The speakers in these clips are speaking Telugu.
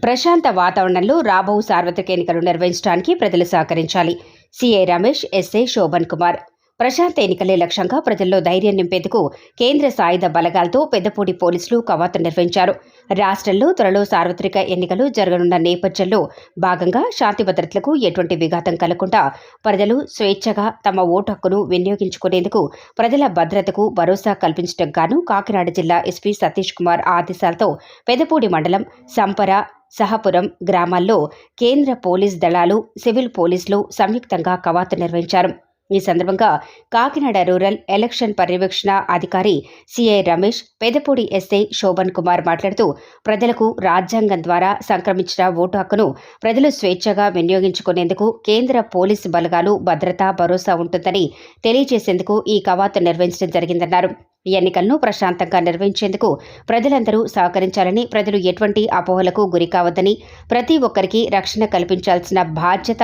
ప్రశాంత వాతావరణంలో రాబో సార్వత్రిక ఎన్నికలు నిర్వహించడానికి ప్రజలు సహకరించాలి. CI Ramesh, SI Shobhan Kumar. ప్రశాంత ఎన్నికలే లక్ష్యంగా ప్రజల్లో ధైర్యం నింపేందుకు కేంద్ర సాయుధ బలగాలతో పెద్దపూడి పోలీసులు కవాతు నిర్వహించారు. రాష్ట్రంలో త్వరలో సార్వత్రిక ఎన్నికలు జరగనున్న నేపథ్యంలో భాగంగా శాంతి భద్రతలకు ఎటువంటి విఘాతం కలగకుండా ప్రజలు స్వేచ్ఛగా తమ ఓటు హక్కును వినియోగించుకునేందుకు ప్రజల భద్రతకు భరోసా కల్పించడం గాను కాకినాడ జిల్లా ఎస్పీ సతీష్ కుమార్ ఆదేశాలతో పెదపూడి మండలం సంపర, సహపురం గ్రామాల్లో కేంద్ర పోలీస్ దళాలు, సివిల్ పోలీసులు సంయుక్తంగా కవాతు నిర్వహించారు. ఈ సందర్భంగా కాకినాడ రూరల్ ఎలక్షన్ పర్యవేక్షణ అధికారి సీఐ రమేష్, పెదపూడి ఎస్ఐ శోభన్ కుమార్ మాట్లాడుతూ ప్రజలకు రాజ్యాంగం ద్వారా సంక్రమించిన ఓటు హక్కును ప్రజలు స్వేచ్ఛగా వినియోగించుకునేందుకు కేంద్ర పోలీసు బలగాలు భద్రతా భరోసా ఉంటుందని తెలియజేసేందుకు ఈ కవాతు నిర్వహించడం జరిగిందన్నారు. ఈ ఎన్నికలను ప్రశాంతంగా నిర్వహించేందుకు ప్రజలందరూ సహకరించాలని, ప్రజలు ఎటువంటి అపోహలకు గురికావద్దని, ప్రతి ఒక్కరికి రక్షణ కల్పించాల్సిన బాధ్యత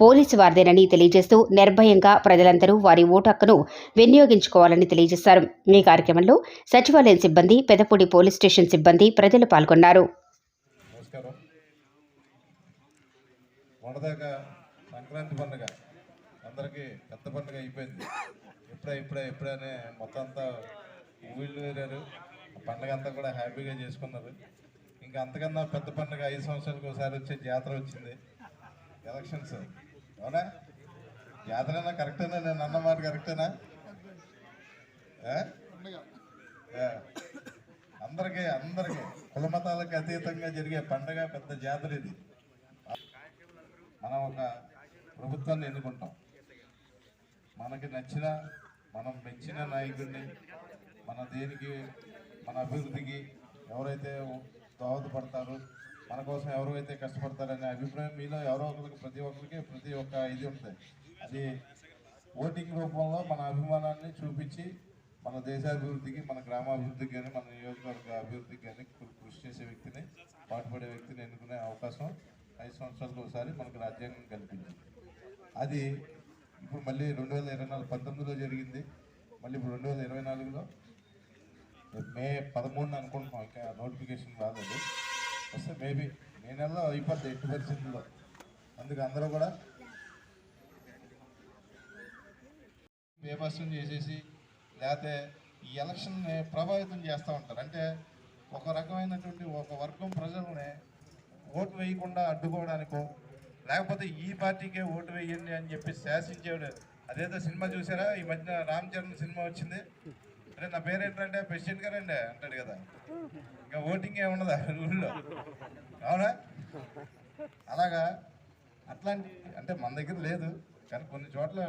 పోలీసు వారిదేనని తెలియజేస్తూ నిర్భయంగా ప్రజలందరూ వారి ఓటు హక్కును వినియోగించుకోవాలని తెలియజేశారు. ఈ కార్యక్రమంలో సచివాలయం సిబ్బంది, పెదపూడి పోలీస్ స్టేషన్ సిబ్బంది, ప్రజలు పాల్గొన్నారు. సంక్రాంతి పండుగ అందరికీ పెద్ద పండుగ అయిపోయింది. ఎప్పుడనే మొత్తం అంతా ఊళ్ళు వేరారు. పండుగ అంతా కూడా హ్యాపీగా చేసుకున్నారు. ఇంకా అంతకన్నా పెద్ద పండుగ 5 సంవత్సరాలకు ఒకసారి వచ్చే జాతర వచ్చింది, ఎలక్షన్స్. అవునా? జాతరైనా కరెక్టేనా? నేను అన్నమాట కరెక్టేనా? అందరికీ కులమతాలకు అతీతంగా జరిగే పండుగ, పెద్ద జాతర ఇది. మనం ఒక ప్రభుత్వాన్ని ఎన్నుకుంటాం. మనకి నచ్చిన, మనం మెచ్చిన నాయకుడిని, మన అభివృద్ధికి ఎవరైతే దోహదపడతారో, మన కోసం ఎవరైతే కష్టపడతారనే అభిప్రాయం మీలో ఎవరో ఒకరికి, ప్రతి ఒక్క ఇది ఉంటుంది. అది ఓటింగ్ రూపంలో మన అభిమానాన్ని చూపించి మన దేశాభివృద్ధికి, మన గ్రామాభివృద్ధికి కానీ, మన నియోజకవర్గ అభివృద్ధికి కానీ కృషి చేసే వ్యక్తిని, పాటుపడే వ్యక్తిని ఎన్నుకునే అవకాశం 5 సంవత్సరాలకు ఒకసారి మనకు రాజ్యాంగం కల్పించింది. అది ఇప్పుడు మళ్ళీ 2024 19లో జరిగింది. మళ్ళీ ఇప్పుడు 2024లో మే 13 అనుకుంటున్నాం. ఇంకా నోటిఫికేషన్ రాలేదు. వస్తే మేబీ మే నెలలో అయిపోద్ది 80%లో. అందుకు అందరూ కూడా బేభత్సం చేసేసి లేకపోతే ఈ ఎలక్షన్ని ప్రభావితం చేస్తూ ఉంటారు. అంటే ఒక రకమైనటువంటి ఒక వర్గం ప్రజల్ని ఓటు వేయకుండా అడ్డుకోవడానికో, లేకపోతే ఈ పార్టీకే ఓటు వేయండి అని చెప్పి శాసించేవాడు. అదేదో సినిమా చూసారా? ఈ మధ్యన రామ్ చరణ్ సినిమా వచ్చింది. అంటే నా పేరేంటంటే ప్రెసిడెంట్ గారండి అంటాడు కదా. ఇంకా ఓటింగ్ ఏమున్నదా ఊళ్ళో? అవునా? అలాగా అట్లాంటి అంటే మన దగ్గర లేదు, కానీ కొన్ని చోట్ల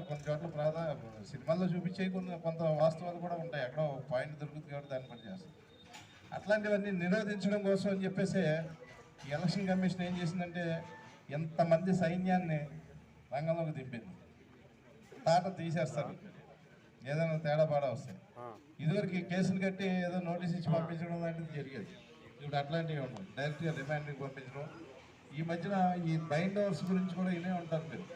సినిమాల్లో చూపించే కొంత వాస్తవాలు కూడా ఉంటాయి. ఎక్కడో పాయింట్ దొరుకుతుంది కాబట్టి దాన్ని పని చేస్తాం. అట్లాంటివన్నీ నిరోధించడం కోసం అని చెప్పేసి ఈ ఎలక్షన్ కమిషన్ ఏం చేసిందంటే ఎంతమంది సైన్యాన్ని రంగంలోకి దింపింది. తాట తీసేస్తారు ఏదైనా తేడా పాడా వస్తాయి. ఇదివరకు కేసులు కట్టి ఏదో నోటీస్ ఇచ్చి పంపించడం లాంటిది జరిగేది. ఇప్పుడు అట్లాంటివి ఉండవు, డైరెక్ట్గా రిమాండ్కి పంపించడం. ఈ మధ్యన ఈ బైండ్ ఓవర్స్ గురించి కూడా ఇనే ఉంటారు మీరు.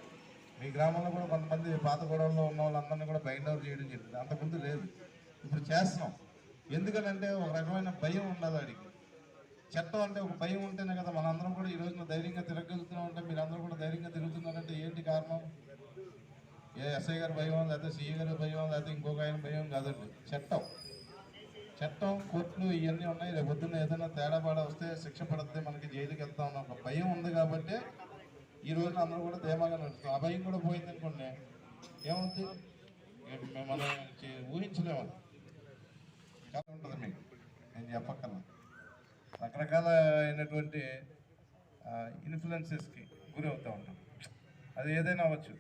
మీ గ్రామంలో కూడా కొంతమంది పాత గొడవల్లో ఉన్న వాళ్ళందరినీ కూడా బైండ్ ఓవర్ చేయడం జరిగింది. అంతకుముందు లేదు, ఇప్పుడు చేస్తున్నాం. ఎందుకనంటే ఒక రకమైన భయం ఉండాలి వాడికి. చట్టం అంటే ఒక భయం ఉంటేనే కదా మనందరం కూడా ఈ రోజున ధైర్యంగా తిరగలుగుతున్నాం. అంటే మీరందరూ కూడా ధైర్యంగా తిరుగుతున్నారంటే ఏంటి కారణం? ఏ ఎస్ఐ గారి భయం, లేకపోతే సిఐ గారి భయం, లేకపోతే ఇంకొక ఆయన భయం కాదండి. చట్టం కోర్టులు ఇవన్నీ ఉన్నాయి. రేపు పొద్దున్న ఏదైనా తేడా పాడా వస్తే శిక్ష పడితే మనకి జైలుకి వెళ్తా ఉన్నాం. ఒక భయం ఉంది కాబట్టి ఈ రోజున అందరూ కూడా ధీమాగా నడుస్తాం. ఆ భయం కూడా పోయింది అనుకోండి, ఏమవుతుంది? మనం ఊహించలేము. అది ఉంటుంది మీకు, నేను చెప్పక్కర్లా. రకరకాలైనటువంటి ఇన్ఫ్లుయెన్సెస్కి గురి అవుతూ ఉంటాం. అది ఏదైనా అవ్వచ్చు.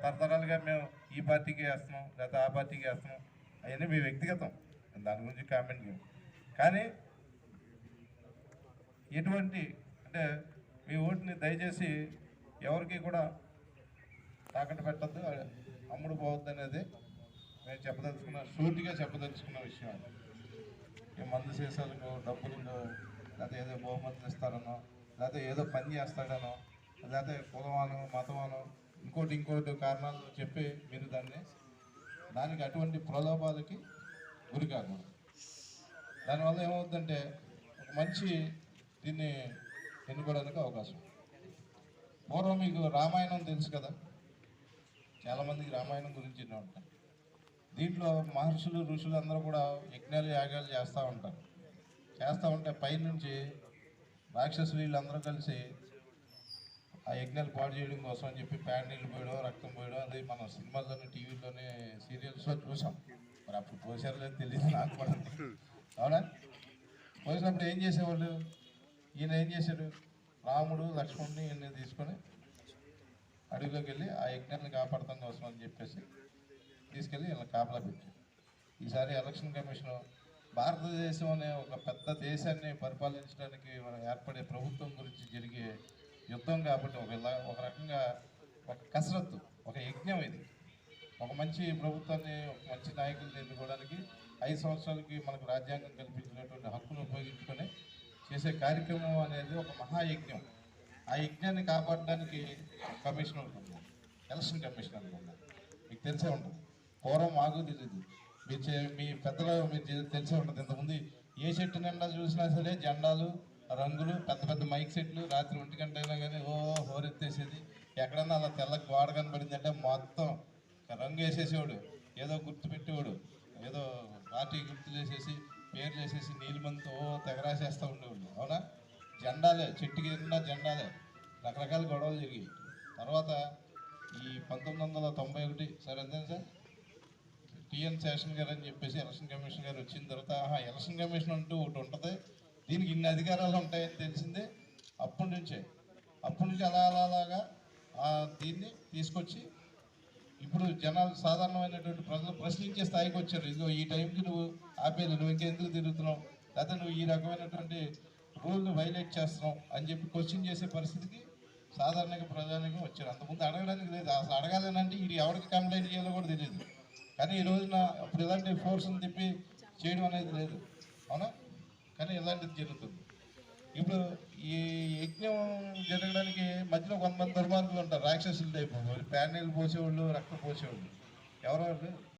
తరతరాలుగా మేము ఈ పార్టీకి వేస్తున్నాం, లేకపోతే ఆ పార్టీకి వేస్తున్నాం, అవన్నీ మీ వ్యక్తిగతం, దాని గురించి కామెంట్ చేయం. కానీ ఎటువంటి అంటే మీ ఓటుని దయచేసి ఎవరికి కూడా తాకట్టు పెట్టద్దు, అమ్ముడు పోవద్దు అనేది మేము సూటిగా చెప్పదలుచుకున్న విషయం. మందు సీసాలకు డబ్బులు లేకపోతే ఏదో బహుమతులు ఇస్తారనో, లేకపోతే ఏదో పని చేస్తాడనో, లేకపోతే కులమాను మతమాను ఇంకోటి కారణాలు చెప్పి మీరు దానికి అటువంటి ప్రలోభాలకి గురి కాకూడదు. దానివల్ల ఏమవుతుందంటే ఒక మంచి దీన్ని ఎన్నుకోవడానికి అవకాశం. పూర్వం మీకు రామాయణం తెలుసు కదా, చాలామందికి రామాయణం గురించి వినే ఉంటారు. దీంట్లో మహర్షులు ఋషులు అందరూ కూడా యజ్ఞాలు యాగాలు చేస్తూ ఉంటారు. చేస్తూ ఉంటే పైనుంచి రాక్షసులు వీళ్ళందరూ కలిసి ఆ యజ్ఞాలు పాడు చేయడం కోసం అని చెప్పి ప్యాడ్ నీళ్ళు పోయడం, రక్తం పోయడం, అది మనం సినిమాల్లోనే టీవీలోనే సీరియల్స్లో చూసాం. మరి అప్పుడు పోసారో లేదు తెలియదు నాకు కూడా. అవునా? పోసినప్పుడు ఏం చేసేవాళ్ళు, ఈయన ఏం చేశాడు, రాముడు లక్ష్మణుని ఈయన్ని తీసుకొని అడవిలోకి వెళ్ళి ఆ యజ్ఞాన్ని కాపాడతాం కోసం అని చెప్పేసి తీసుకెళ్ళి ఇలా కాపలా పెట్టాడు. ఈసారి ఎలక్షన్ కమిషన్ భారతదేశం అనే ఒక పెద్ద దేశాన్ని పరిపాలించడానికి మనం ఏర్పడే ప్రభుత్వం గురించి జరిగే యుద్ధం కాబట్టి ఒక రకంగా ఒక కసరత్తు, ఒక యజ్ఞం ఇది. ఒక మంచి ప్రభుత్వాన్ని, ఒక మంచి నాయకుల్ని ఎన్నుకోవడానికి 5 సంవత్సరాలకి మనకు రాజ్యాంగం కల్పించినటువంటి హక్కును ఉపయోగించుకొని చేసే కార్యక్రమం అనేది ఒక మహాయజ్ఞం. ఆ యజ్ఞాన్ని కాపాడడానికి కమిషన్ ఉంటుంది, ఎలక్షన్ కమిషన్ అనుకుంటా. మీకు తెలిసే ఉంటుంది. పూర్వం మాకు తెలియదు, మీ పెద్దలు మీరు తెలిసే ఉంటుంది. ఇంతకుముందు ఏ చెట్టు నిండా చూసినా సరే జెండాలు, రంగులు, పెద్ద పెద్ద మైక్ సెట్లు, రాత్రి 1 గంట అయినా కానీ హోరెత్తేసేది. ఎక్కడన్నా అలా తెల్ల గోడ కనబడిందంటే మొత్తం రంగు వేసేసేవాడు, ఏదో గుర్తు పెట్టేవాడు, ఏదో పార్టీ గుర్తులు వేసేసి పేర్లు వేసేసి నీలిమంతో తెగరాసేస్తూ ఉండేవాళ్ళు. అవునా? జెండాలే, చెట్టుకి నిండా జెండాలే, రకరకాల గొడవలు జరిగాయి. తర్వాత ఈ 1991 సార్ అంతే సార్, టిఎన్ శేషన్ గారు అని చెప్పేసి ఎలక్షన్ కమిషన్ గారు వచ్చిన తర్వాత ఎలక్షన్ కమిషన్ అంటూ ఒకటి ఉంటుంది, దీనికి ఇన్ని అధికారాలు ఉంటాయని తెలిసిందే. అప్పటి నుంచి అలా అలాగా దీన్ని తీసుకొచ్చి ఇప్పుడు జనాలు, సాధారణమైనటువంటి ప్రజలు ప్రశ్నించే స్థాయికి వచ్చారు. ఇదిగో ఈ టైంకి నువ్వు ఆపేది, నువ్వు ఇంకెందుకు తిరుగుతున్నావు, లేకపోతే నువ్వు ఈ రకమైనటువంటి రూల్ని వైలేట్ చేస్తున్నావు అని చెప్పి క్వశ్చన్ చేసే పరిస్థితికి సాధారణంగా ప్రజానికం వచ్చారు. అంతకుముందు అడగడానికి లేదు, అసలు అడగాలనంటే ఇది ఎవరికి కంప్లైంట్ చేయాలో కూడా తెలియదు. కానీ ఈ రోజున అప్పుడు ఇలాంటి ఫోర్స్ని తిప్పి చేయడం అనేది లేదు. అవునా? కానీ ఇలాంటిది జరుగుతుంది. ఇప్పుడు ఈ యజ్ఞం జరగడానికి మధ్యలో కొంతమంది దుర్మార్గులు ఉంటారు, రాక్షసులు టైపు, ప్యాన్ నీళ్ళు పోసేవాళ్ళు, రక్తం పోసేవాళ్ళు. ఎవరు